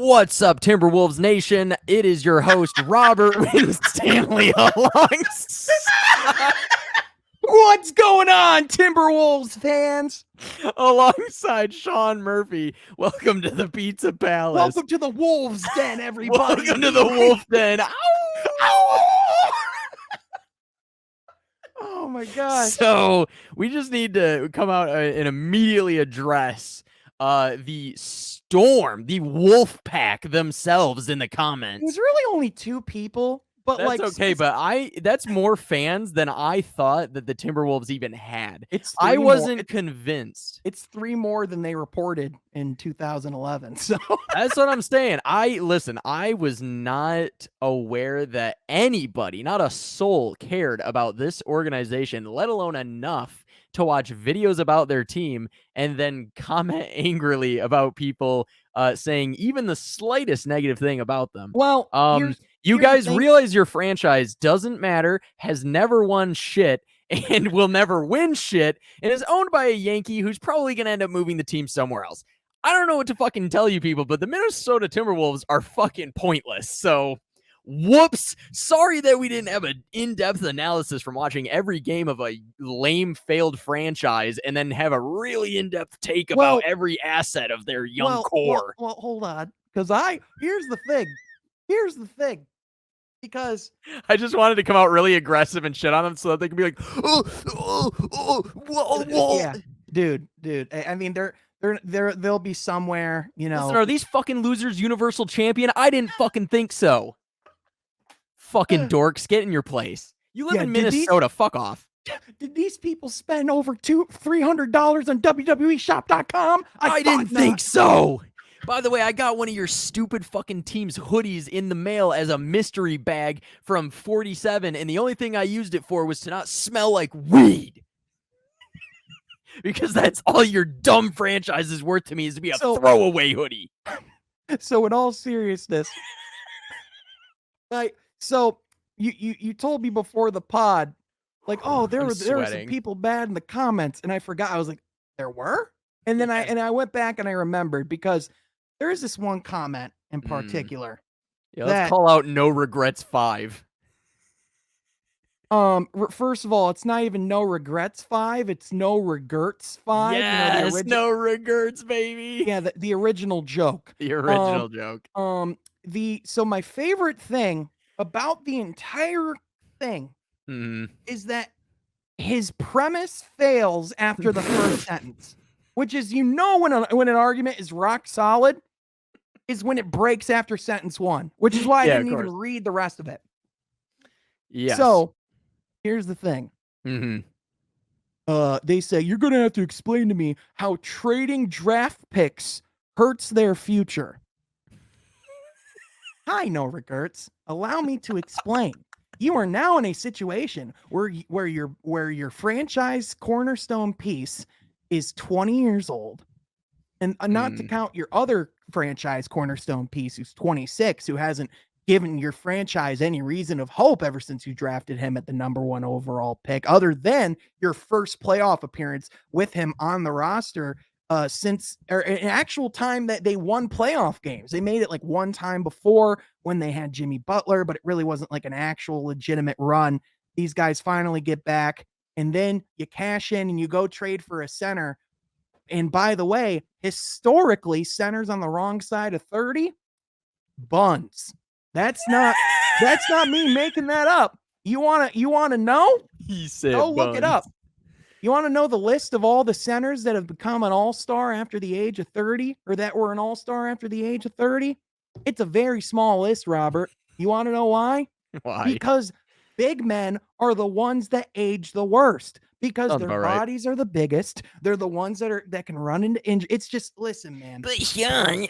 What's up, Timberwolves Nation? It is your host, Robert Winstanley, What's going on, Timberwolves fans? alongside Sean Murphy. Welcome to the Pizza Palace. Welcome to the Wolves Den, everybody. Welcome to the Wolf Den. Ow! Oh my gosh. So we just need to come out and immediately address the storm, the wolf pack themselves in the It comments. was really only two people, but That's okay, but that's more fans than I thought that the Timberwolves even had. I wasn't convinced. It's three more than they reported in 2011. So That's what I'm saying. I was not aware that anybody, not a soul, cared about this organization, let alone enough to watch videos about their team and then comment angrily about people saying even the slightest negative thing about them. well, You guys realize your franchise doesn't matter, has never won shit, and will never win shit, and is owned by a Yankee who's probably going to end up moving the team somewhere else. I don't know what to fucking tell you people, but the Minnesota Timberwolves are fucking pointless. So, whoops. Sorry that we didn't have an in-depth analysis from watching every game of a lame, failed franchise and then have a really in-depth take about every asset of their young core. Well, hold on, because here's the thing. Because I just wanted to come out really aggressive and shit on them so that they can be like, yeah, dude. I mean, they'll be somewhere, you know. Listen, are these fucking losers Universal Champion? I didn't fucking think so. Fucking dorks, get in your place. You live in Minnesota. Fuck off. Did these people spend over $300 on WWEshop.com? I didn't think so. By the way, I got one of your stupid fucking team's hoodies in the mail as a mystery bag from 47, and the only thing I used it for was to not smell like weed. Because that's all your dumb franchise is worth to me, is to be a throwaway hoodie. So in all seriousness, you told me before the pod, like, oh, there were some people bad in the comments, and I forgot. I was like, there were? And then I went back and I remembered, because there is this one comment in particular. Yeah, let's call out No Regrets 5. First of all, it's not even No Regrets 5, it's No Regrets 5. Yes, you know, No Regrets, baby. Yeah, the original joke. The original joke. So my favorite thing about the entire thing is that his premise fails after the first sentence, which is, when an argument is rock solid, is when it breaks after sentence one, which is why I didn't even read the rest of it. Yes. So here's the thing. They say, you're going to have to explain to me how trading draft picks hurts their future. Hi, No Regrets. Allow me to explain. You are now in a situation where your franchise cornerstone piece is 20 years old, and not to count your other franchise cornerstone piece who's 26, who hasn't given your franchise any reason of hope ever since you drafted him at the number 1 overall pick, other than your first playoff appearance with him on the roster since an actual time that they won playoff games. They made it like one time before when they had Jimmy Butler, but it really wasn't like an actual legitimate run. These guys finally get back, and then you cash in and you go trade for a center. And by the way, historically, centers on the wrong side of 30, buns. That's not me making that up. You wanna know? He said, go look it up. You want to know the list of all the centers that have become an all-star after the age of 30, or that were an all-star after the age of 30? It's a very small list, Robert. You want to know why? Why? Because big men are the ones that age the worst, because their bodies are the biggest. They're the ones that can run into injury. It's just, listen, man. But Sean,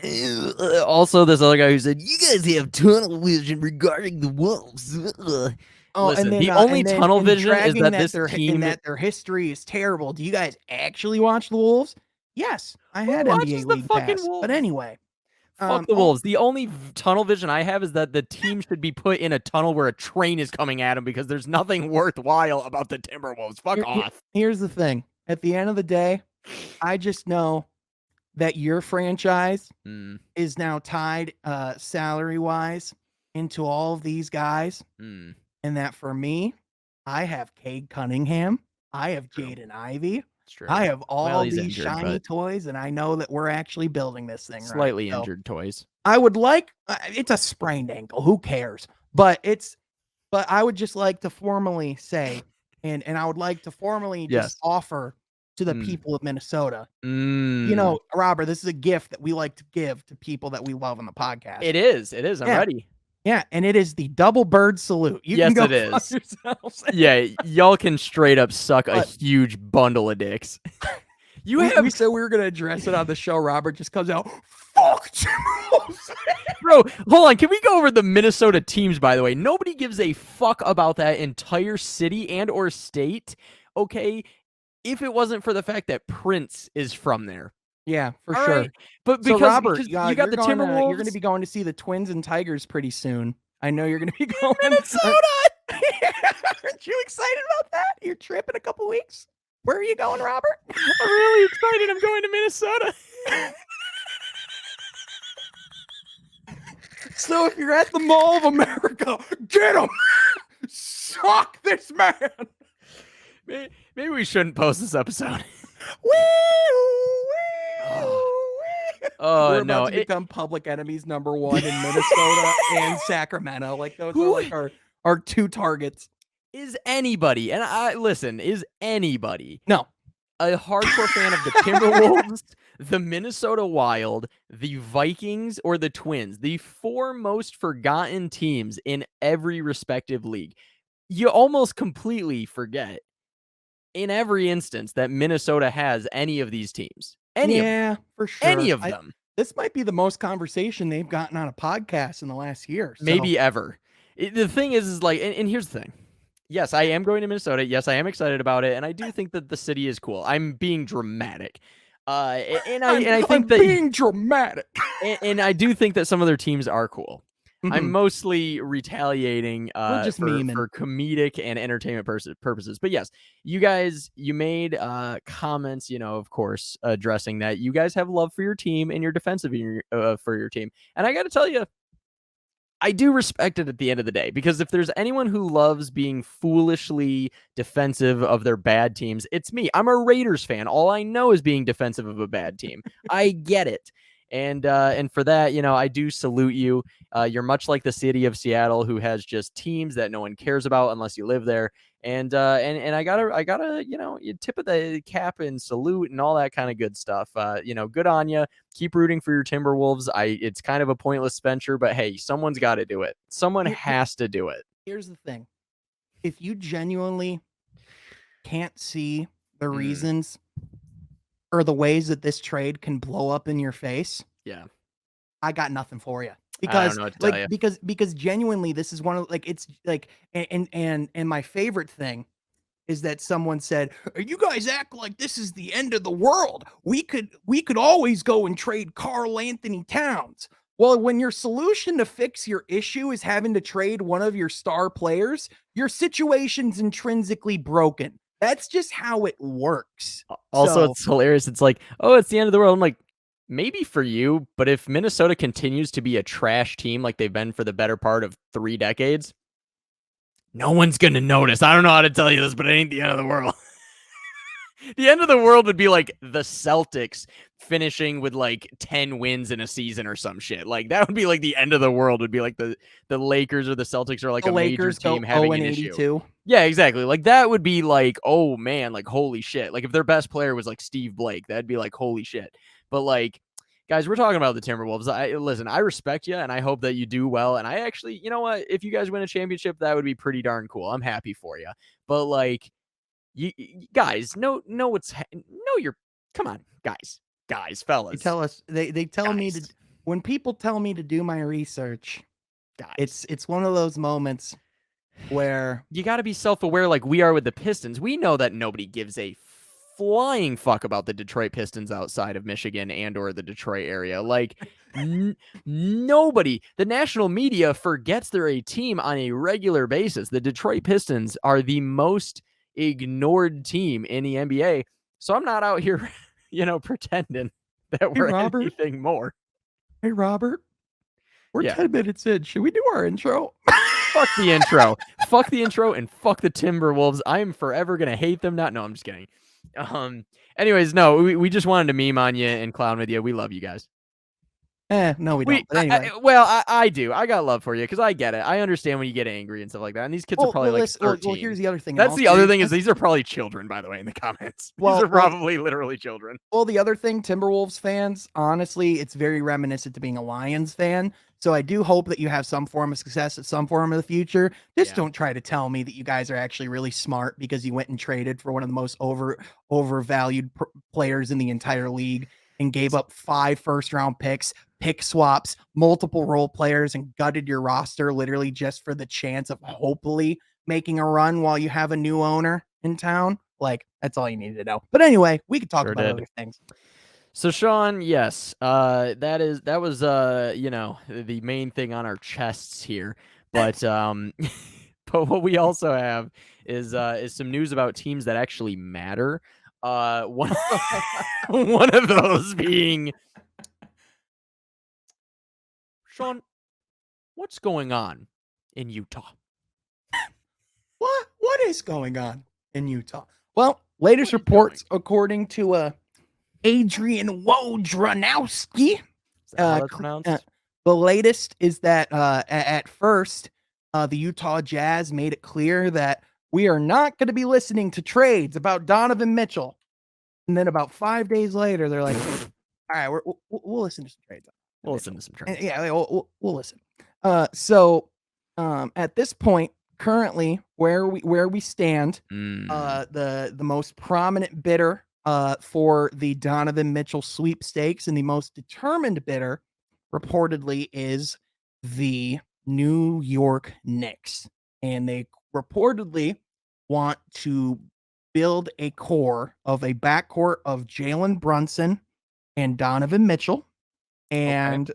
also this other guy who said, you guys have tunnel vision regarding the Wolves. Listen, and then, the only tunnel vision is that their history is terrible. Do you guys actually watch the Wolves? Yes, I had NBA League Pass. Wolves? But anyway. Fuck the Wolves. The only tunnel vision I have is that the team should be put in a tunnel where a train is coming at them, because there's nothing worthwhile about the Timberwolves. Fuck off. Here's the thing. At the end of the day, I just know that your franchise Mm, is now tied salary-wise into all of these guys, mm, and that for me, I have Cade Cunningham, I have true. Jaden Ivey, It's true. I have Well, all he's these injured, shiny but toys, and I know that we're actually building this thing right. slightly So injured toys. I would like it's a sprained ankle, who cares? But I would just like to formally say, and I would like to formally just Yes. offer to the Mm. people of Minnesota, Mm. Robert, this is a gift that we like to give to people that we love on the podcast. It is. It is. I'm Yeah. ready. Yeah, and it is the double bird salute. You can Yes, go it fuck is. yourselves. Yeah, y'all can straight up suck a But- huge bundle of dicks. You we, have, we said we were gonna address it on the show. Robert just comes out, fuck Timberwolves. bro. Hold on. Can we go over the Minnesota teams? By the way, nobody gives a fuck about that entire city and or state. Okay, if it wasn't for the fact that Prince is from there. Yeah, for All sure. right, but So because Robert, you got the Timberwolves, you're gonna be going to see the Twins and Tigers pretty soon. I know you're gonna be going. Minnesota. Aren't you excited about that? Your trip in a couple weeks. Where are you going, Robert? I'm really excited. I'm going to Minnesota. So if you're at the Mall of America, get him. Suck this man. Maybe we shouldn't post this episode. We're about No, to become public enemies number 1 in Minnesota and Sacramento. Like those are like our 2 targets. Is anybody, and is anybody No. a hardcore fan of the Timberwolves, the Minnesota Wild, the Vikings, or the Twins, the 4 most forgotten teams in every respective league? You almost completely forget in every instance that Minnesota has any of these teams. For sure. Any of them. This might be the most conversation they've gotten on a podcast in the last year. So. Maybe ever. The thing is like, and here's the thing. Yes, I am going to Minnesota. Yes, I am excited about it, and I do think that the city is cool. I'm being dramatic, and I think that being dramatic, and I do think that some of their teams are cool. Mm-hmm. I'm mostly retaliating We're just memeing. for comedic and entertainment purposes. But yes, you guys, you made comments, of course, addressing that you guys have love for your team and you're defensive for your team, and I got to tell you, I do respect it at the end of the day, because if there's anyone who loves being foolishly defensive of their bad teams, it's me. I'm a Raiders fan. All I know is being defensive of a bad team. I get it. And for that, I do salute you. You're much like the city of Seattle, who has just teams that no one cares about unless you live there. And I gotta, you tip of the cap and salute and all that kind of good stuff. Good on you. Keep rooting for your Timberwolves. It's kind of a pointless venture, but hey, someone's got to do it. Someone has to do it. Here's the thing. If you genuinely can't see the reasons or the ways that this trade can blow up in your face, yeah, I got nothing for you. I Because don't know what to tell you. because genuinely this is one of it's like and my favorite thing is that someone said, you guys act like this is the end of the world. We could always go and trade Karl Anthony Towns. Well, when your solution to fix your issue is having to trade one of your star players, your situation's intrinsically broken. That's just how it works. Also, it's hilarious. It's like, oh, it's the end of the world. I'm like, maybe for you, but if Minnesota continues to be a trash team like they've been for the better part of 3 decades, no one's going to notice. I don't know how to tell you this, but it ain't the end of the world. The end of the world would be like the Celtics finishing with like 10 wins in a season or some shit. Like that would be like the end of the world. Would be like the Lakers or the Celtics are like a major team having an issue. Yeah, exactly. Like that would be like, oh man, like holy shit. Like if their best player was like Steve Blake, that'd be like holy shit. But like, guys, we're talking about the Timberwolves. I respect you, and I hope that you do well. And I actually, you know what? If you guys win a championship, that would be pretty darn cool. I'm happy for you. But like, you guys, know what's come on, guys, fellas. They tell us they tell me to, when people tell me to do my research, guys, it's one of those moments where you got to be self-aware, like we are with the Pistons. We know that nobody gives a flying fuck about the Detroit Pistons outside of Michigan and or the Detroit area. Like nobody, the national media forgets they're a team on a regular basis. The Detroit Pistons are the most ignored team in the NBA. So I'm not out here, pretending. that Hey, were Robert. anything more. Hey, Robert. We're Yeah. 10 minutes in. Should we do our intro? Fuck the intro. Fuck the intro and fuck the Timberwolves. I am forever gonna hate them. No, I'm just kidding. Anyways, no, we just wanted to meme on you and clown with you. We love you guys. No, we don't. But anyway. I do. I got love for you because I get it. I understand when you get angry and stuff like that. And these kids are probably like 13. Well, here's the other thing. That's the other thing is these are probably children, by the way, in the comments. These are probably literally children. Well, the other thing, Timberwolves fans, honestly, it's very reminiscent to being a Lions fan. So I do hope that you have some form of success at some form of the future. Just don't try to tell me that you guys are actually really smart because you went and traded for one of the most overvalued players in the entire league and gave up 5 first-round picks, pick swaps, multiple role players, and gutted your roster literally just for the chance of hopefully making a run while you have a new owner in town. Like, that's all you needed to know. But anyway, we could talk about other things. So Sean, yes, that was the main thing on our chests here. But but what we also have is some news about teams that actually matter. One one of those being Sean, what's going on in Utah? What is going on in Utah? Well, latest reports, according to Adrian Wojnarowski, the latest is that at first, the Utah Jazz made it clear that we are not going to be listening to trades about Donovan Mitchell. And then about 5 days later, they're like, all right, we'll listen to some trades. We'll listen to some trades. Yeah, we'll listen. So at this point, currently where we stand, the most prominent bidder for the Donovan Mitchell sweepstakes and the most determined bidder reportedly is the New York Knicks. And they reportedly want to build a core of a backcourt of Jalen Brunson and Donovan Mitchell. And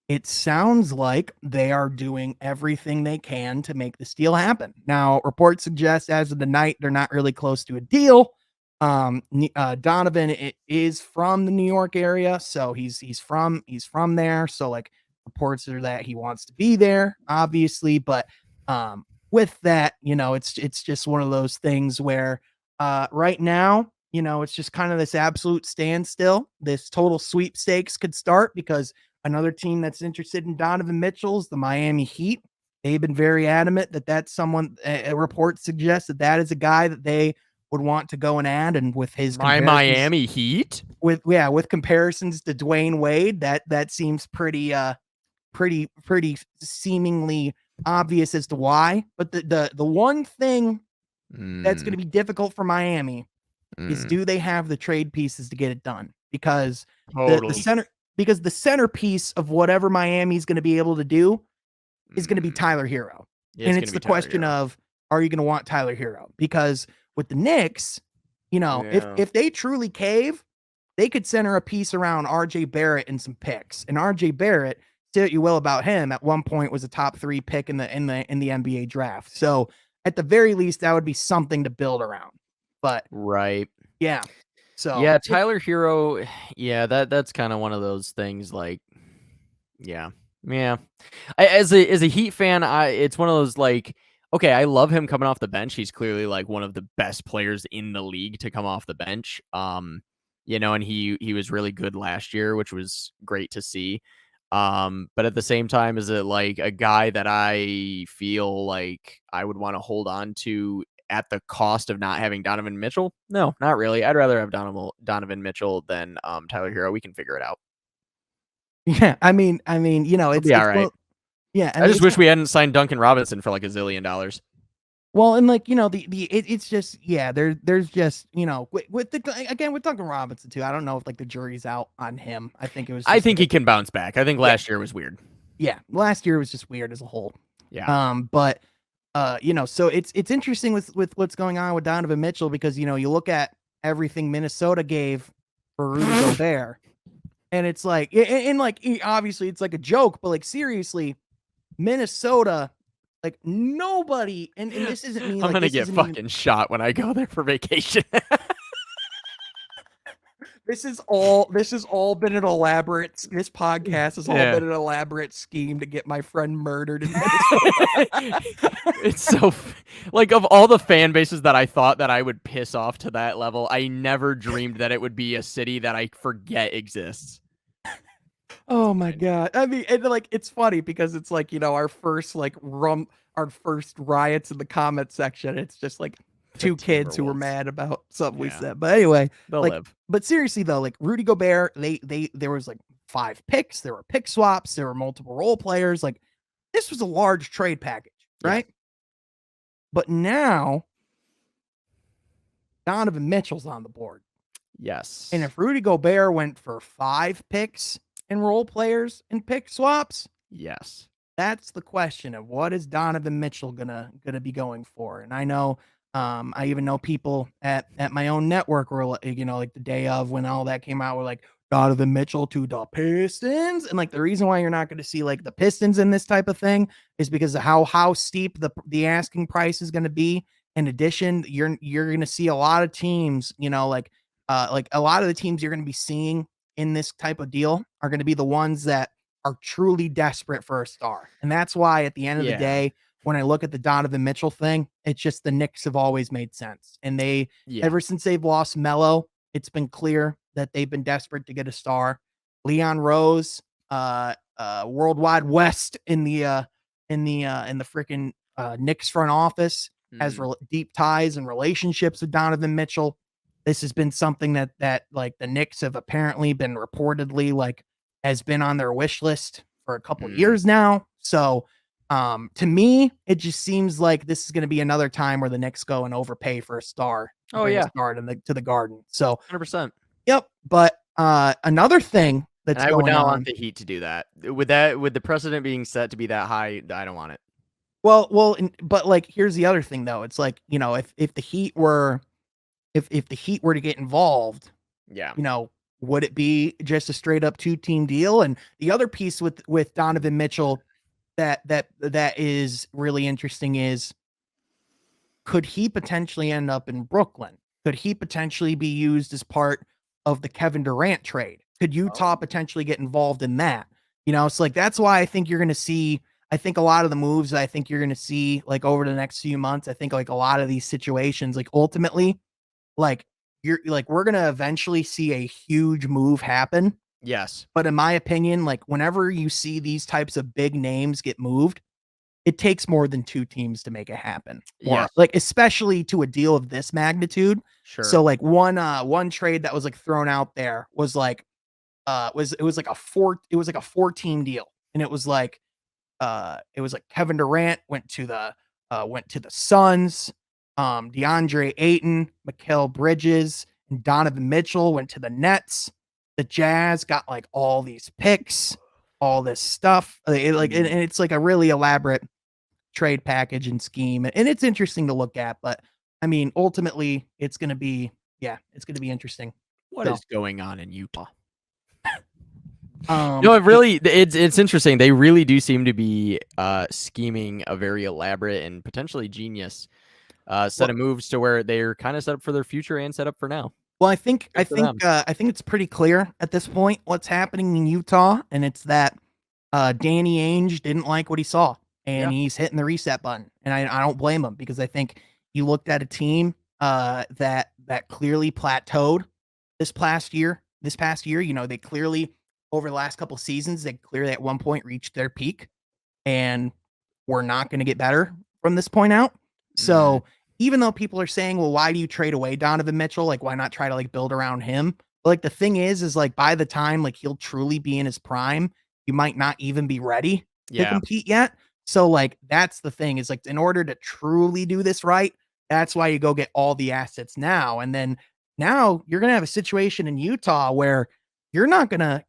it sounds like they are doing everything they can to make this deal happen. Now, reports suggest as of the night, they're not really close to a deal. Donovan is from the New York area, so he's from there. So like reports are that he wants to be there, obviously, but with that, it's just one of those things where right now, it's just kind of this absolute standstill. This total sweepstakes could start because another team that's interested in Donovan Mitchell is the Miami Heat. They've been very adamant that that's someone. A report suggests that is a guy that they would want to go and add. And with his Miami Heat, with comparisons to Dwayne Wade, that seems pretty seemingly obvious as to why. But the one thing that's going to be difficult for Miami is, do they have the trade pieces to get it done? Because the centerpiece of whatever Miami's going to be able to do is going to be Tyler Hero. And it's the question of, are you going to want Tyler Hero? Because with the Knicks, if they truly cave, they could center a piece around RJ Barrett and some picks. And RJ Barrett, say what you will about him, at one point was a top 3 pick in the NBA draft. So at the very least, that would be something to build around. But yeah. So yeah, Tyler Hero, that's kind of one of those things. Like, yeah. As a Heat fan, it's one of those like, okay, I love him coming off the bench. He's clearly like one of the best players in the league to come off the bench. And he was really good last year, which was great to see. But at the same time, is it like a guy that I feel like I would want to hold on to at the cost of not having Donovan Mitchell? No, not really. I'd rather have Donovan Mitchell than Tyler Hero. We can figure it out. Yeah, I mean, it's all right. Yeah, I just wish we hadn't signed Duncan Robinson for like $1 zillion. Well, and like, it's just, there's just, with Duncan Robinson too. I don't know if like the jury's out on him. I think it was. I think he can bounce back. I think last year was weird. Yeah, last year was just weird as a whole. Yeah. But so it's interesting with what's going on with Donovan Mitchell because you look at everything Minnesota gave for Rudy Gobert, and it's like, and like obviously it's like a joke, but like seriously, Minnesota. Like nobody, and this isn't me. I'm gonna get fucking shot when I go there for vacation. This has all been an elaborate. This podcast has all been an elaborate scheme to get my friend murdered in Minnesota. It's so like, of all the fan bases that I thought that I would piss off to that level, I never dreamed that it would be a city that I forget exists. Oh my god! I mean, and like it's funny because it's like, our first our first riots in the comment section. It's just like two kids who were mad about something we said. But anyway, they'll like, live. but seriously though, like Rudy Gobert, there was like 5 picks, there were pick swaps, there were multiple role players. Like this was a large trade package, right? Yeah. But now Donovan Mitchell's on the board. Yes. And if Rudy Gobert went for 5 picks and role players and pick swaps, yes, that's the question of what is Donovan Mitchell gonna be going for. And I know, I even know people at my own network were like the day of when all that came out, were like, Donovan Mitchell to the Pistons. And like the reason why you're not going to see like the Pistons in this type of thing is because of how steep the asking price is going to be. In addition, you're going to see a lot of teams, like a lot of the teams you're going to be seeing in this type of deal are going to be the ones that are truly desperate for a star. And that's why at the end of the day, when I look at the Donovan Mitchell thing, it's just the Knicks have always made sense. And ever since they've lost Melo, it's been clear that they've been desperate to get a star. Leon Rose, Worldwide West in the freaking Knicks front office has deep ties and relationships with Donovan Mitchell. This has been something that like the Knicks have apparently been reportedly like has been on their wish list for a couple years now. So to me, it just seems like this is going to be another time where the Knicks go and overpay for a star. A star to the Garden. So 100%. Yep. But another thing that's I would going not on, want the Heat to do that. With the precedent being set to be that high, I don't want it. But like here's the other thing though. It's like, if the Heat were if the Heat were to get involved, would it be just a straight up 2-team deal? And the other piece with Donovan Mitchell that is really interesting is, could he potentially end up in Brooklyn? Could he potentially be used as part of the Kevin Durant trade? Could Utah potentially get involved in that? It's like, that's why I think you're going to see, I think a lot of the moves I think you're going to see like over the next few months, I think like a lot of these situations, like ultimately, like we're going to eventually see a huge move happen. Yes. But in my opinion, like whenever you see these types of big names get moved, it takes more than 2 teams to make it happen. Yeah. Like, especially to a deal of this magnitude. Sure. So like one trade that was like thrown out there was like, it was like a 4-team deal. And it was like Kevin Durant went to the Suns, DeAndre Ayton, Mikal Bridges, and Donovan Mitchell went to the Nets. The Jazz got like all these picks, all this stuff. And it's like a really elaborate trade package and scheme. And it's interesting to look at, but I mean, ultimately it's going to be interesting. What is going on in Utah? It's interesting. They really do seem to be scheming a very elaborate and potentially genius set of moves to where they're kind of set up for their future and set up for now. Well, I think it's pretty clear at this point what's happening in Utah, and it's that Danny Ainge didn't like what he saw, and he's hitting the reset button. And I don't blame him, because I think you looked at a team that clearly plateaued this past year. They clearly, over the last couple of seasons, they clearly at one point reached their peak, and we're not going to get better from this point out. So even though people are saying, well, why do you trade away Donovan Mitchell? Like, why not try to like build around him? But like the thing is like by the time like he'll truly be in his prime, you might not even be ready to compete yet. So like that's the thing, is like, in order to truly do this right, that's why you go get all the assets now. And then now you're going to have a situation in Utah where you're not going to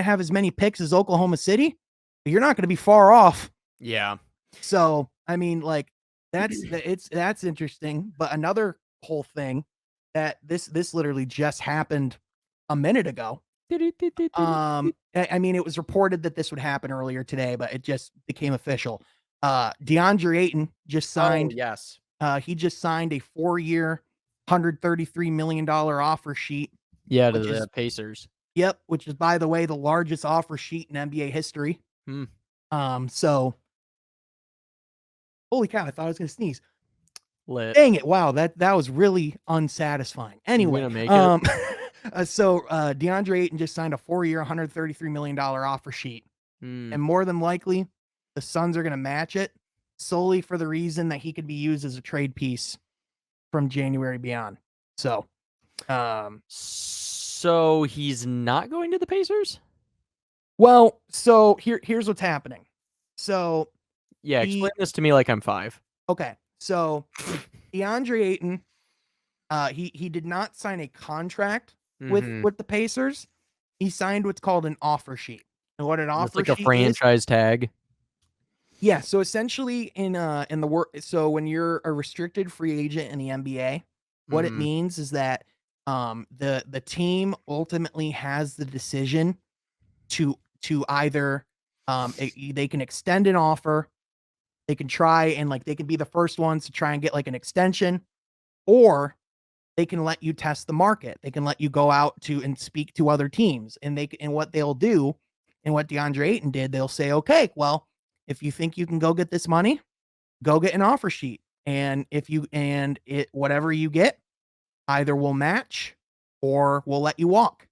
have as many picks as Oklahoma City, but you're not going to be far off. Yeah. So, I mean, like that's interesting. But another whole thing that this literally just happened a minute ago. I mean, it was reported that this would happen earlier today, but it just became official. DeAndre Ayton just signed. He just signed a 4-year, $133 million offer sheet Yeah, to which is the Pacers. Yep, which is, by the way, the largest offer sheet in NBA history. Hmm. So holy cow, I thought I was gonna sneeze. Lit. Dang it! Wow, that was really unsatisfying. You Anyway, gonna make it? DeAndre Ayton just signed a 4-year, $133 million offer sheet, Hmm. and more than likely, the Suns are gonna match it solely for the reason that he could be used as a trade piece from January beyond. So he's not going to the Pacers? Here's what's happening. So Yeah, explain he this to me like I'm 5. okay, so DeAndre Ayton, he did not sign a contract Mhm. with the Pacers. He signed what's called an offer sheet. And what an That's offer like a sheet is, franchise tag. yeah. So essentially, in the work, so when you're a restricted free agent in the NBA, what it Mhm. means is that the team ultimately has the decision to either they can extend an offer, they can try and like they can be the first ones to try and get like an extension, or they can let you test the market. They can let you go out to and speak to other teams. And what they'll do, and what DeAndre Ayton did, they'll say, okay, well, if you think you can go get this money, go get an offer sheet. And if you and it whatever you get, either will match or we'll let you walk.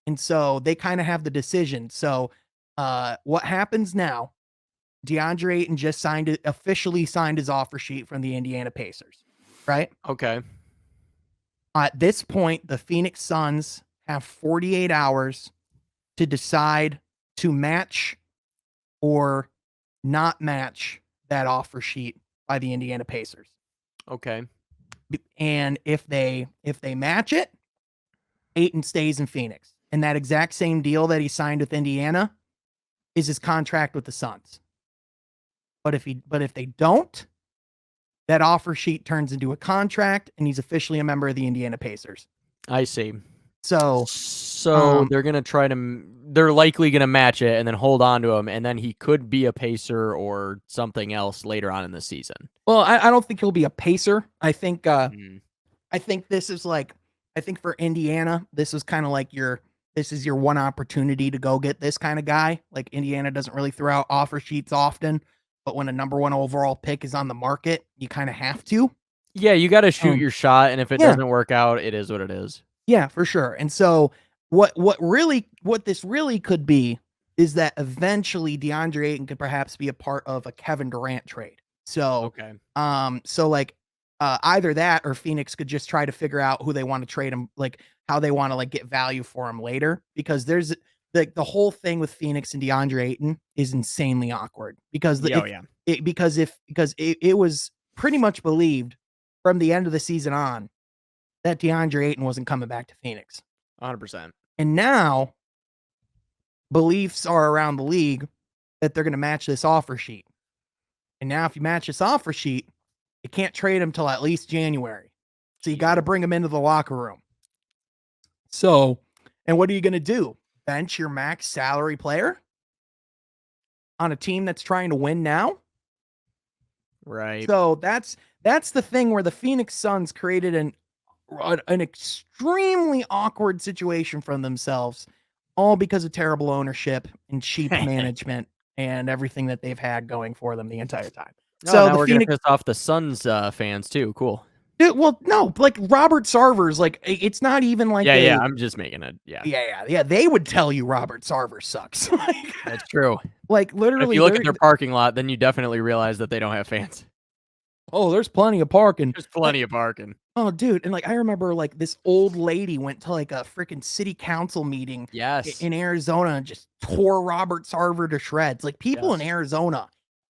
And so they kind of have the decision. So what happens now? DeAndre Ayton just officially signed his offer sheet from the Indiana Pacers, right? Okay. At this point, the Phoenix Suns have 48 hours to decide to match or not match that offer sheet by the Indiana Pacers. Okay. And if they match it, Ayton stays in Phoenix. And that exact same deal that he signed with Indiana is his contract with the Suns. But if they don't, that offer sheet turns into a contract and he's officially a member of the Indiana Pacers. I see. So they're going to they're likely going to match it and then hold on to him, and then he could be a Pacer or something else later on in the season. well, I don't think he'll be a Pacer. I think Mm. I think this is like I think for Indiana, this is kind of like this is your one opportunity to go get this kind of guy. Like Indiana doesn't really throw out offer sheets often, but when a number 1 overall pick is on the market, you kind of have to. Yeah, you got to shoot your shot, and if it Yeah. doesn't work out, it is what it is. Yeah, for sure. And so what this really could be is that eventually DeAndre Ayton could perhaps be a part of a Kevin Durant trade. So Okay. either that or Phoenix could just try to figure out who they want to trade him, like how they want to like get value for him later, because there's like the whole thing with Phoenix and DeAndre Ayton is insanely awkward because it was pretty much believed from the end of the season on that DeAndre Ayton wasn't coming back to Phoenix. 100%. And now beliefs are around the league that they're going to match this offer sheet. And now if you match this offer sheet, you can't trade him till at least January. So you got to bring him into the locker room. So, and what are you going to do? Bench your max salary player on a team that's trying to win now? Right. So that's the thing where the Phoenix Suns created an extremely awkward situation for themselves, all because of terrible ownership and cheap management and everything that they've had going for them the entire time. So now we're going to piss off the Suns fans too. Cool. Dude, well, no, like Robert Sarver's like, it's not even like yeah, I'm just making it. Yeah. They would tell you Robert Sarver sucks. Like, that's true. Like literally, if you look at their parking lot, then you definitely realize that they don't have fans. Oh, there's plenty of parking. There's plenty of parking. Oh, dude, and like I remember, like this old lady went to like a freaking city council meeting, in Arizona, and just tore Robert Sarver to shreds. Like people in Arizona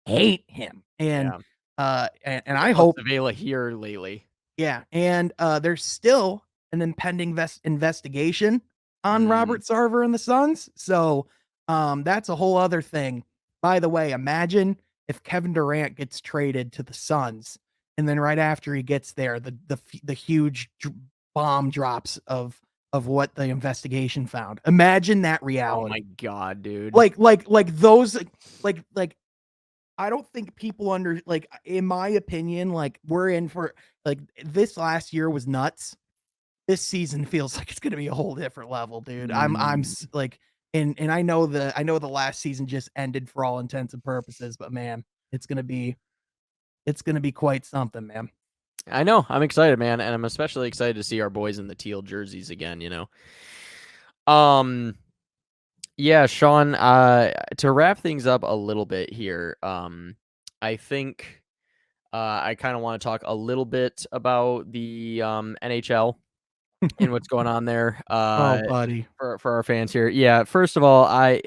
hate him, and I hope Vela here lately. Yeah, and there's still an impending investigation on Robert Sarver and the Suns, so that's a whole other thing. By the way, imagine if Kevin Durant gets traded to the Suns, and then right after he gets there, the huge bomb drops of what the investigation found. Imagine that reality. Oh my god, dude! Like those, like I don't think people in my opinion, like we're in for like this last year was nuts. this season feels like it's going to be a whole different level, dude. I'm like, and I know the last season just ended for all intents and purposes, but man, it's going to be quite something, man. I know. I'm excited, man, and I'm especially excited to see our boys in the teal jerseys again, you know. Yeah, Sean, to wrap things up a little bit here, I think I kind of want to talk a little bit about the NHL and what's going on there Oh, buddy. for our fans here. Yeah, first of all, I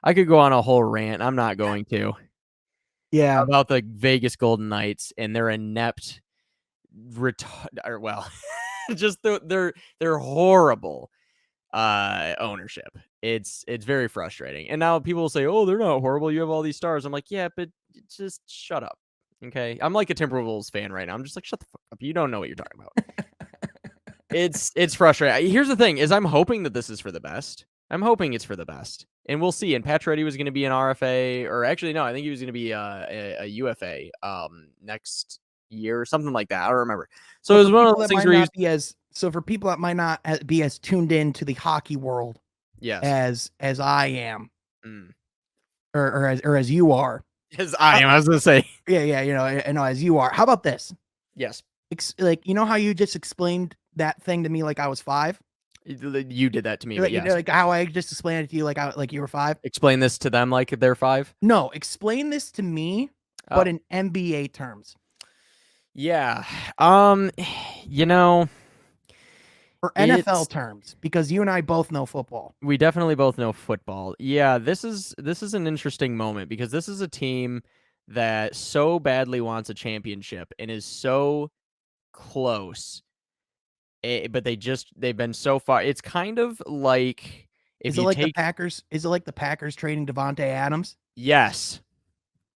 could go on a whole rant. I'm not going to Yeah. about the Vegas Golden Knights and their inept just their horrible ownership. It's very frustrating. And now people will say, "Oh, they're not horrible. You have all these stars." I'm like, "Yeah, but just shut up." Okay? I'm like a Timberwolves fan right now. I'm just like, "Shut the fuck up. You don't know what you're talking about." It's frustrating. Here's the thing is I'm hoping that this is for the best. I'm hoping it's for the best. And we'll see. And Pacioretty was going to be an RFA, or actually no, I think he was going to be a UFA next year or something like that. I don't remember. So it was one of those things where for people that might not be as tuned in to the hockey world, yes, as I am, or as you are, as I am. I was going to say, yeah, you know, as you are. How about this? Yes, like you know how you just explained that thing to me like I was 5. You did that to me. Like, yes. You know, like how I just explained it to you like you were 5. Explain this to them like they're 5. No, explain this to me, but in NBA terms. Yeah. You know, or NFL terms, because you and I both know football. We definitely both know football. Yeah, this is an interesting moment because this is a team that so badly wants a championship and is so close. But they've been so far. It's kind of like Is it like the Packers? Is it like the Packers trading Devontae Adams? Yes.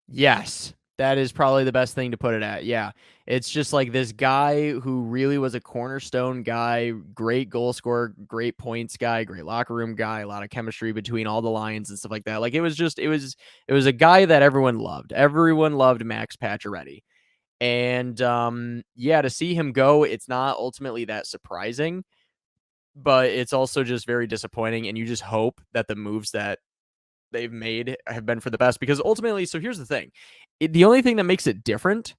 Yes. That is probably the best thing to put it at. Yeah. It's just like this guy who really was a cornerstone guy, great goal scorer, great points guy, great locker room guy, a lot of chemistry between all the lines and stuff like that. Like it was a guy that everyone loved. Everyone loved Max Pacioretty. And yeah, to see him go, it's not ultimately that surprising, but it's also just very disappointing, and you just hope that the moves that they've made have been for the best, because ultimately, so here's the thing. The only thing that makes it different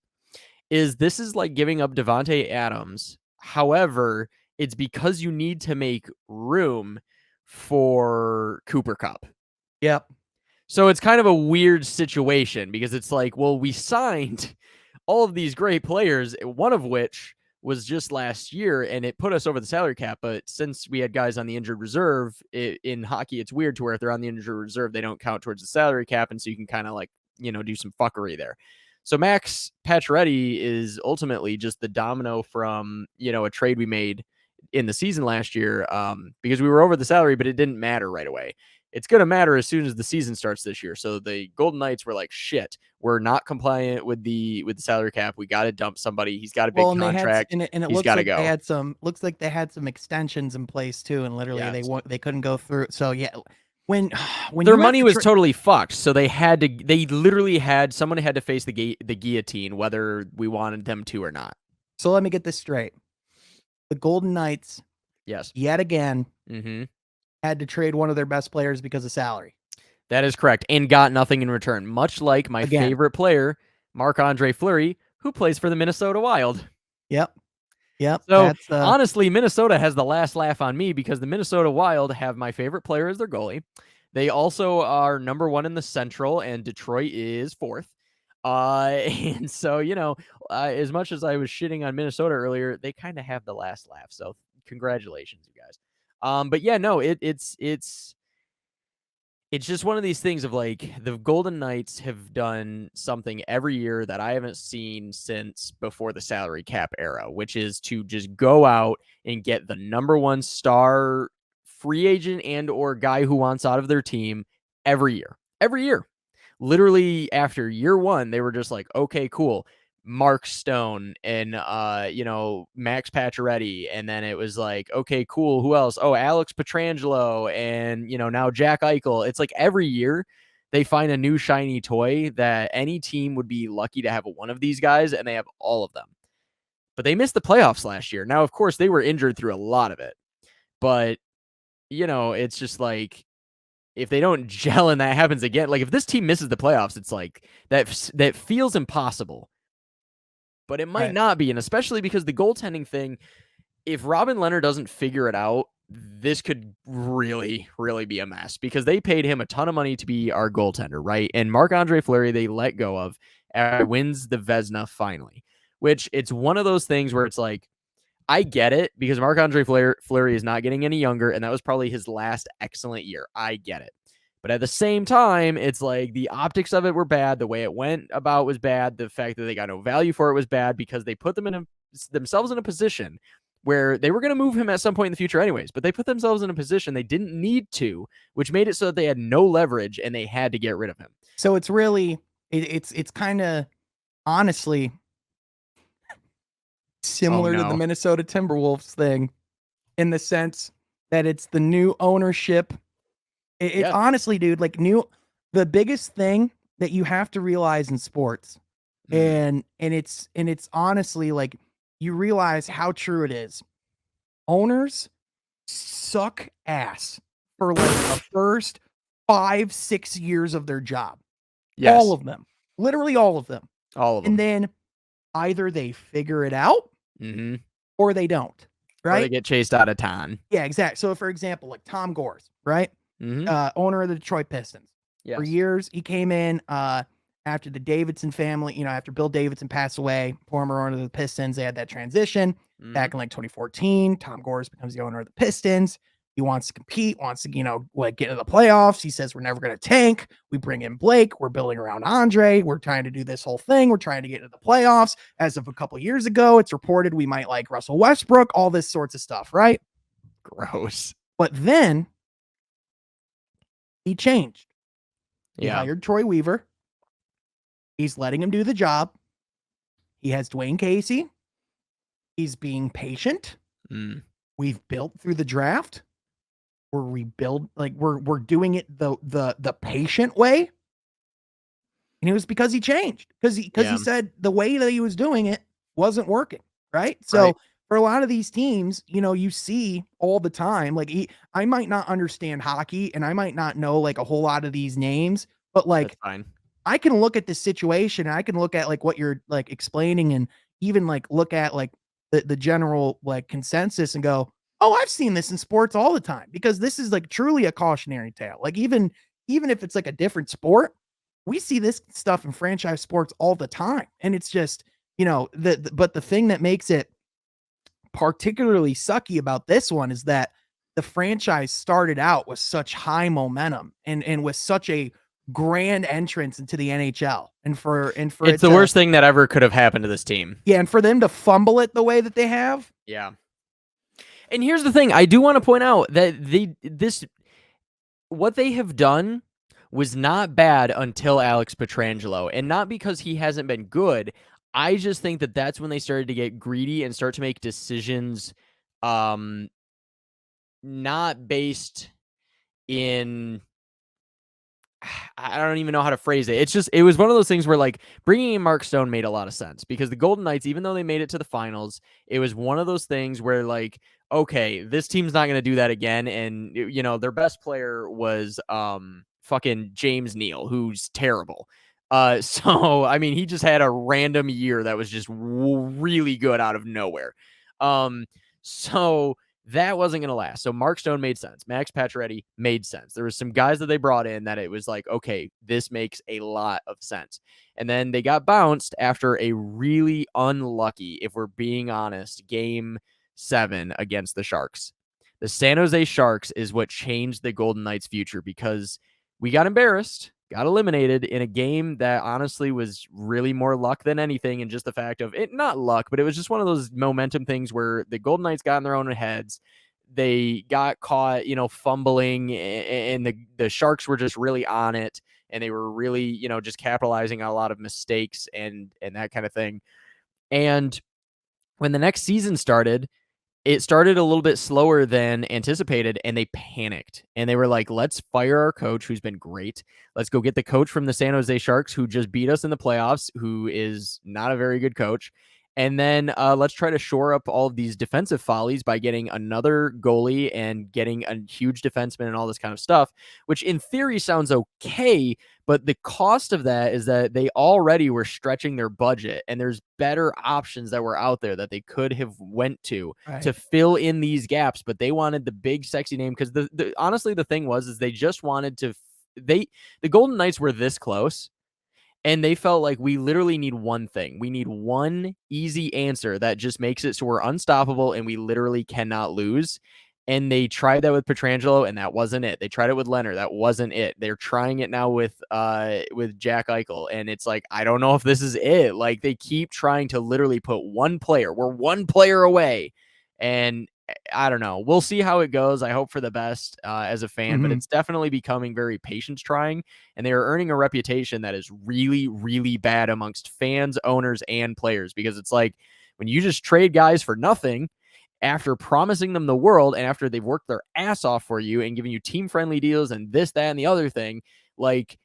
is this is like giving up Devontae Adams. However, it's because you need to make room for Cooper Kupp. Yep. So it's kind of a weird situation because it's like, well, we signed all of these great players, one of which was just last year, and it put us over the salary cap. But since we had guys on the injured reserve, in hockey, it's weird to where if they're on the injured reserve, they don't count towards the salary cap. And so you can kind of like, do some fuckery there. So Max Pacioretty is ultimately just the domino from, a trade we made in the season last year, because we were over the salary, but it didn't matter right away. It's going to matter as soon as the season starts this year. So the Golden Knights were like, shit, we're not compliant with the salary cap. We got to dump somebody. He's got a big contract. And it looks like they had some extensions in place too. And literally they couldn't go through. So yeah, when their money was totally fucked. So they literally had someone had to face the guillotine, whether we wanted them to or not. So let me get this straight. The Golden Knights, yes, yet again, had to trade one of their best players because of salary. That is correct, and got nothing in return, much like my favorite player, Marc-Andre Fleury, who plays for the Minnesota Wild. Yep. So, honestly, Minnesota has the last laugh on me because the Minnesota Wild have my favorite player as their goalie. They also are number 1 in the Central, and Detroit is 4th. And so, as much as I was shitting on Minnesota earlier, they kind of have the last laugh. So, congratulations, you guys. But yeah, no, it's just one of these things of like the Golden Knights have done something every year that I haven't seen since before the salary cap era, which is to just go out and get the number 1 star free agent and or guy who wants out of their team every year. Literally after year 1, they were just like, okay, cool. Mark Stone and Max Pacioretty, and then it was like, okay, cool, who else? Oh, Alex Pietrangelo, and now Jack Eichel. It's like every year they find a new shiny toy that any team would be lucky to have one of these guys, and they have all of them. but they missed the playoffs last year. Now, of course, they were injured through a lot of it, but it's just like, if they don't gel and that happens again, like if this team misses the playoffs, it's like that feels impossible, but it might not be. And especially because the goaltending thing, if Robin Leonard doesn't figure it out, this could really, really be a mess, because they paid him a ton of money to be our goaltender, right? And Marc-Andre Fleury, they let go of, wins the Vezina finally, which it's one of those things where it's like, I get it, because Marc-Andre Fleury is not getting any younger, and that was probably his last excellent year. I get it. But at the same time, it's like the optics of it were bad. The way it went about was bad. The fact that they got no value for it was bad, because they put themselves in a position where they were going to move him at some point in the future anyways, but they put themselves in a position they didn't need to, which made it so that they had no leverage and they had to get rid of him. So it's really, it's kind of, honestly, similar to the Minnesota Timberwolves thing, in the sense that it's the new ownership. Honestly, dude, like the biggest thing that you have to realize in sports, and it's honestly, like, you realize how true it is. Owners suck ass for like the first 5-6 years of their job. Yes. All of them. Literally all of them. All of them. And then either they figure it out or they don't. Right? Or they get chased out of town. Yeah, exactly. So for example, like Tom Gores, right? Owner of the Detroit Pistons. Yes. For years, he came in after the Davidson family, after Bill Davidson passed away, former owner of the Pistons. They had that transition back in like 2014. Tom Gores becomes the owner of the Pistons. He wants to compete, wants to, get into the playoffs. He says, we're never going to tank. We bring in Blake. We're building around Andre. We're trying to do this whole thing. We're trying to get into the playoffs. As of a couple of years ago, it's reported we might like Russell Westbrook, all this sorts of stuff, right? Gross. But then he changed. He hired Troy Weaver. He's letting him do the job. He has Dwayne Casey. He's being patient. We've built through the draft. We're we're doing it the patient way. And it was because he changed. Because he said the way that he was doing it wasn't working. Right. So for a lot of these teams, you see all the time, like I might not understand hockey and I might not know like a whole lot of these names, but like, that's fine. I can look at this situation and I can look at like what you're like explaining, and even like look at like the general like consensus and go, oh, I've seen this in sports all the time, because this is like truly a cautionary tale. Like even if it's like a different sport, we see this stuff in franchise sports all the time. And it's just, but the thing that makes it particularly sucky about this one is that the franchise started out with such high momentum and with such a grand entrance into the NHL, and for it's the worst thing that ever could have happened to this team. Yeah, and for them to fumble it the way that they have. Yeah. And here's the thing, I do want to point out that what they have done was not bad until Alex Pietrangelo, and not because he hasn't been good. I just think that that's when they started to get greedy and start to make decisions not based in, I don't even know how to phrase it. It was one of those things where like bringing in Mark Stone made a lot of sense, because the Golden Knights, even though they made it to the finals, it was one of those things where like, okay, this team's not going to do that again. And their best player was fucking James Neal, who's terrible. So I mean, he just had a random year that was just really good out of nowhere. So that wasn't going to last. So Mark Stone made sense. Max Pacioretty made sense. There was some guys that they brought in that it was like, okay, this makes a lot of sense. And then they got bounced after a really unlucky, if we're being honest, Game 7 against the Sharks. The San Jose Sharks is what changed the Golden Knights' future, because we got embarrassed, got eliminated in a game that honestly was really more luck than anything, and just the fact of it, not luck, but it was just one of those momentum things where the Golden Knights got in their own heads. They got caught, fumbling, and the Sharks were just really on it, and they were really, just capitalizing on a lot of mistakes and that kind of thing. And when the next season started, it started a little bit slower than anticipated, and they panicked. And they were like, let's fire our coach, who's been great. Let's go get the coach from the San Jose Sharks, who just beat us in the playoffs, who is not a very good coach. And then let's try to shore up all of these defensive follies by getting another goalie and getting a huge defenseman and all this kind of stuff, which in theory sounds okay. But the cost of that is that they already were stretching their budget, and there's better options that were out there that they could have went to fill in these gaps. But they wanted the big sexy name because honestly, the thing was is they just wanted to. The Golden Knights were this close. And they felt like we literally need one thing. We need one easy answer that just makes it so we're unstoppable and we literally cannot lose. And they tried that with Pietrangelo, and that wasn't it. They tried it with Leonard. That wasn't it. They're trying it now with Jack Eichel. And it's like, I don't know if this is it. Like, they keep trying to literally put one player. We're one player away. And I don't know. We'll see how it goes. I hope for the best as a fan, but it's definitely becoming very patience trying, and they are earning a reputation that is really, really bad amongst fans, owners, and players, because it's like when you just trade guys for nothing after promising them the world and after they've worked their ass off for you and giving you team-friendly deals and this, that, and the other thing, like,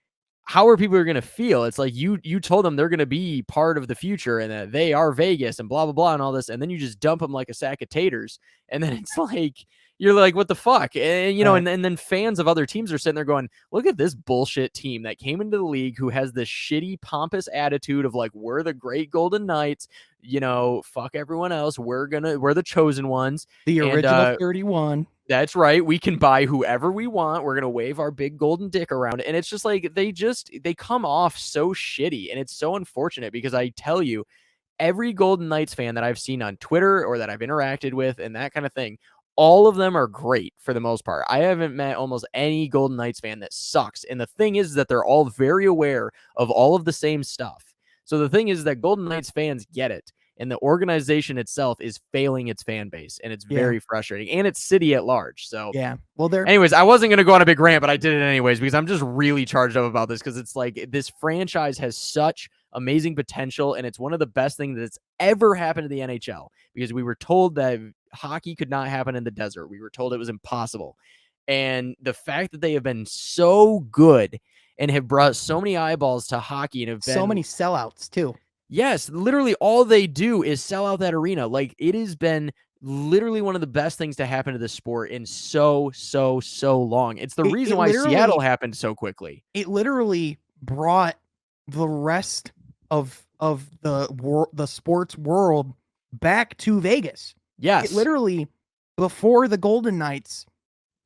how are people going to feel? It's like you told them they're going to be part of the future and that they are Vegas and blah, blah, blah, and all this. And then you just dump them like a sack of taters. And then it's like, you're like, what the fuck? And, you know, and then fans of other teams are sitting there going, look at this bullshit team that came into the league who has this shitty, pompous attitude of like, we're the great Golden Knights, you know, fuck everyone else. We're the chosen ones. The original 31. That's right. We can buy whoever we want. We're going to wave our big golden dick around. And it's just like, they come off so shitty. And it's so unfortunate because I tell you, every Golden Knights fan that I've seen on Twitter or that I've interacted with and that kind of thing, all of them are great for the most part. I haven't met almost any Golden Knights fan that sucks. And the thing is that they're all very aware of all of the same stuff. So the thing is that Golden Knights fans get it. And the organization itself is failing its fan base, and it's very frustrating, and it's city at large. So anyways, I wasn't going to go on a big rant, but I did it anyways, because I'm just really charged up about this, because it's like this franchise has such amazing potential, and it's one of the best things that's ever happened to the NHL, because we were told that hockey could not happen in the desert. We were told it was impossible. And the fact that they have been so good and have brought so many eyeballs to hockey and have been so many sellouts too. Yes, literally all they do is sell out that arena. Like, it has been literally one of the best things to happen to this sport in so long. It's the reason why Seattle happened so quickly. It literally brought the rest of the sports world back to Vegas. Yes. It literally, before the Golden Knights,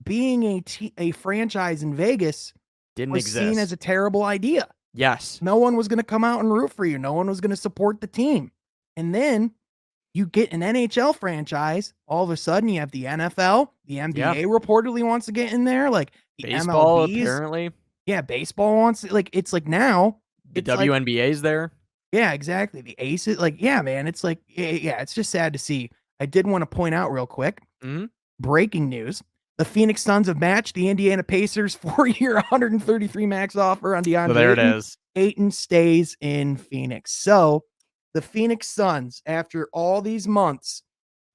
being a franchise in Vegas was seen as a terrible idea. Yes. No one was going to come out and root for you. No one was going to support the team. And then you get an NHL franchise. All of a sudden, you have the NFL. The NBA reportedly wants to get in there. Like the baseball, MLBs, apparently. Yeah, baseball wants to, like, it's like now. The WNBA's there. Yeah, exactly. The Aces. Like, yeah, man. It's like, yeah, it's just sad to see. I did want to point out real quick. Breaking news. The Phoenix Suns have matched the Indiana Pacers 4-year, 133 max offer on Deandre Ayton. So there it is. Ayton stays in Phoenix. So the Phoenix Suns, after all these months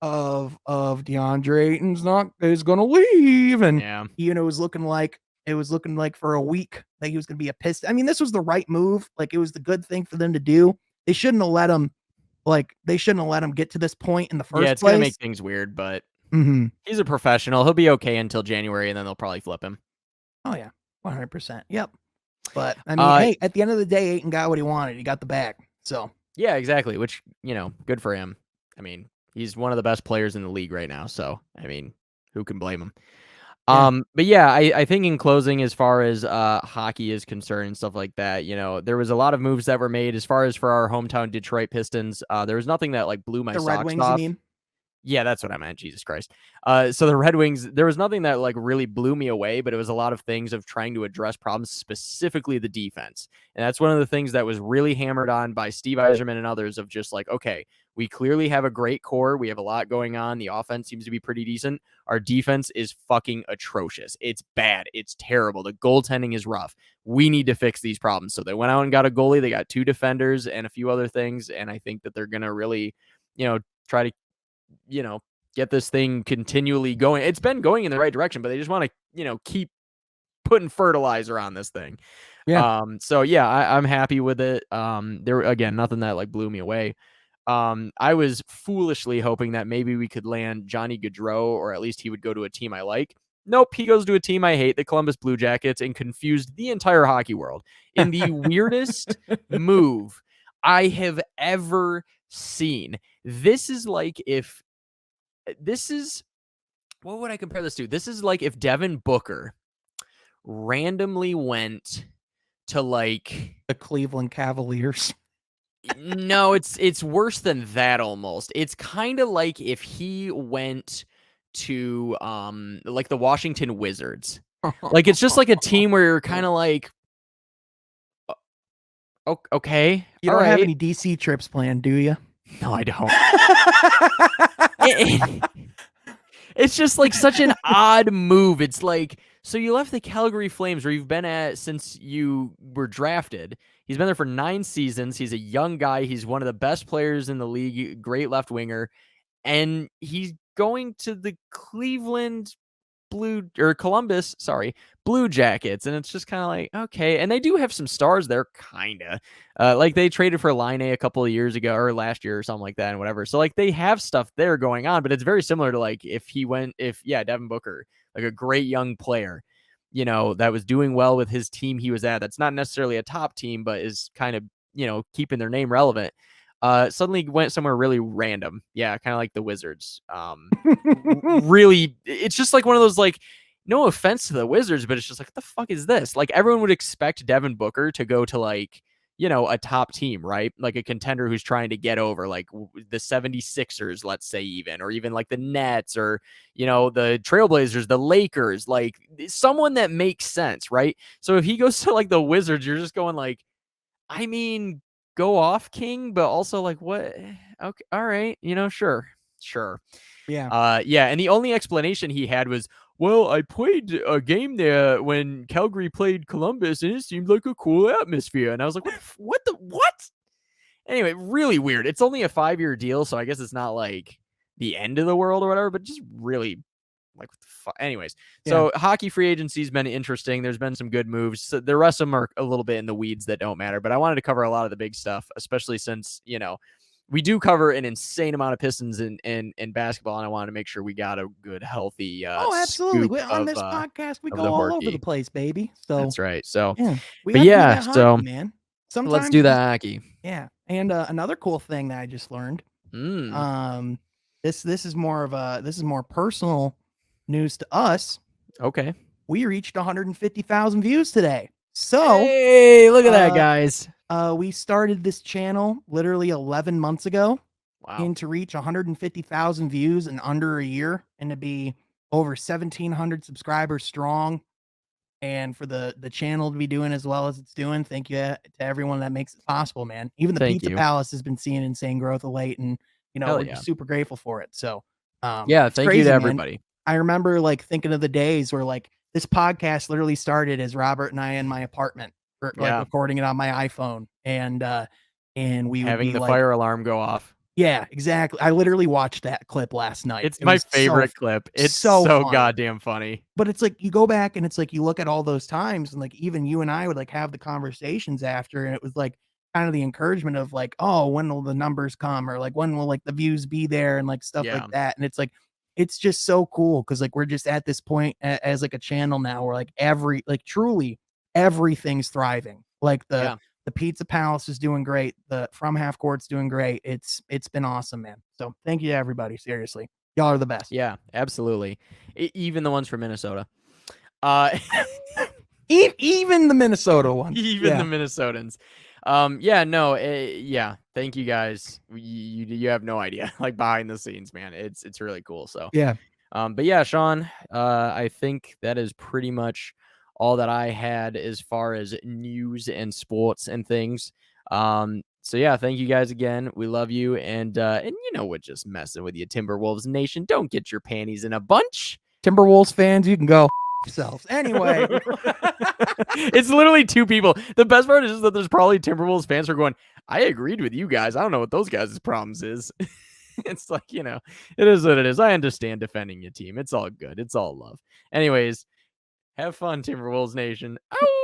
of Deandre Ayton's is going to leave, and it was looking like for a week that he was going to be a Piston. I mean, this was the right move. Like, it was the good thing for them to do. They shouldn't have let him. Get to this point in the first place. Yeah, it's going to make things weird, but. He's a professional. He'll be okay until January, and then they'll probably flip him. Oh, yeah. 100%. Yep. But, I mean, hey, at the end of the day, Ayton got what he wanted. He got the bag. So. Yeah, exactly, which, good for him. I mean, he's one of the best players in the league right now, so, I mean, who can blame him? Yeah. But, yeah, I think in closing, as far as hockey is concerned and stuff like that, there was a lot of moves that were made as far as for our hometown Detroit Pistons. There was nothing that, like, blew my socks off. The Red Wings, you mean? Yeah, that's what I meant. Jesus Christ. So the Red Wings, there was nothing that like really blew me away, but it was a lot of things of trying to address problems, specifically the defense. And that's one of the things that was really hammered on by Steve Yzerman and others of just like, okay, we clearly have a great core. We have a lot going on. The offense seems to be pretty decent. Our defense is fucking atrocious. It's bad. It's terrible. The goaltending is rough. We need to fix these problems. So they went out and got a goalie. They got 2 defenders and a few other things. And I think that they're going to really, try to, get this thing continually going. It's been going in the right direction, but they just want to, keep putting fertilizer on this thing. Yeah. So yeah, I'm happy with it. There again, nothing that like blew me away. I was foolishly hoping that maybe we could land Johnny Gaudreau, or at least he would go to a team I like. Nope, he goes to a team I hate, the Columbus Blue Jackets, and confused the entire hockey world in the weirdest move I have ever seen. This is like if this is what would I compare this to? This is like if Devin Booker randomly went to like The Cleveland Cavaliers. no, it's worse than that almost. It's kind of like if he went to like the Washington Wizards. Like it's just like a team where you're kind of like okay. You don't have any DC trips planned, do you? No, I don't. It's just like such an odd move. It's like, so you left the Calgary Flames where you've been at since you were drafted. He's been there for 9 seasons. He's a young guy. He's one of the best players in the league, great left winger. And he's going to the Columbus Blue Jackets. And it's just kind of like, okay. And they do have some stars there, kind of. Like they traded for Line a couple of years ago or last year or something like that and whatever. So like they have stuff there going on, but it's very similar to like if Devin Booker, like a great young player, that was doing well with his team he was at. That's not necessarily a top team, but is kind of, keeping their name relevant. Suddenly went somewhere really random. Yeah, kind of like the Wizards. Really, it's just like one of those, like, no offense to the Wizards, but it's just like, what the fuck is this? Like, everyone would expect Devin Booker to go to, like, a top team, right? Like a contender who's trying to get over, like the 76ers, let's say, or even like the Nets or, the Trailblazers, the Lakers, like someone that makes sense, right? So if he goes to like the Wizards, you're just going like, I mean, go off, King, but also like, what? Okay, all right, sure. Yeah. Yeah, and the only explanation he had was, well, I played a game there when Calgary played Columbus, and it seemed like a cool atmosphere. And I was like, what? Anyway, really weird. It's only a 5-year deal, so I guess it's not like the end of the world or whatever, but just really like, what the fuck? Anyways, so hockey free agency's been interesting. There's been some good moves. So the rest of them are a little bit in the weeds that don't matter, but I wanted to cover a lot of the big stuff, especially since, we do cover an insane amount of Pistons in basketball, and I wanted to make sure we got a good, healthy absolutely. On this podcast, we go all over the place, baby. So that's right. So, yeah, hockey, man. Sometimes let's do that hockey. Yeah, and another cool thing that I just learned. This is more personal news to us. Okay, we reached 150,000 views today. So hey, look at that, guys. We started this channel literally 11 months ago. Wow. And to reach 150,000 views in under a year and to be over 1,700 subscribers strong, and for the channel to be doing as well as it's doing, thank you to everyone that makes it possible, man. Even the Pizza Palace has been seeing insane growth of late, and we're just super grateful for it. So thank you to everybody. Man. I remember like thinking of the days where like this podcast literally started as Robert and I in my apartment, like recording it on my iPhone, and we having would the like, fire alarm go off. Yeah, exactly. I literally watched that clip last night. It's my favorite clip. It's so goddamn funny. But it's like you go back and it's like you look at all those times, and like even you and I would like have the conversations after, and it was like kind of the encouragement of like, oh, when will the numbers come, or like when will like the views be there, and like stuff like that. And it's like, it's just so cool because like we're just at this point as like a channel now where like truly everything's thriving. Like the Pizza Palace is doing great. The From Half Court's doing great. It's been awesome, man. So thank you to everybody. Seriously, y'all are the best. Yeah, absolutely. Even the ones from Minnesota. Even the Minnesota ones. Even the Minnesotans. Thank you guys. You have no idea, like behind the scenes, man. It's really cool. So but yeah, Sean, I think that is pretty much all that I had as far as news and sports and things. So yeah, thank you guys again. We love you, and we're just messing with you, Timberwolves Nation. Don't get your panties in a bunch. Timberwolves fans, you can go yourselves. Anyway, it's literally 2 people. The best part is that there's probably Timberwolves fans who are going, I agreed with you guys. I don't know what those guys' problems is. It's like, it is what it is. I understand defending your team. It's all good. It's all love. Anyways, have fun, Timberwolves Nation. Ow!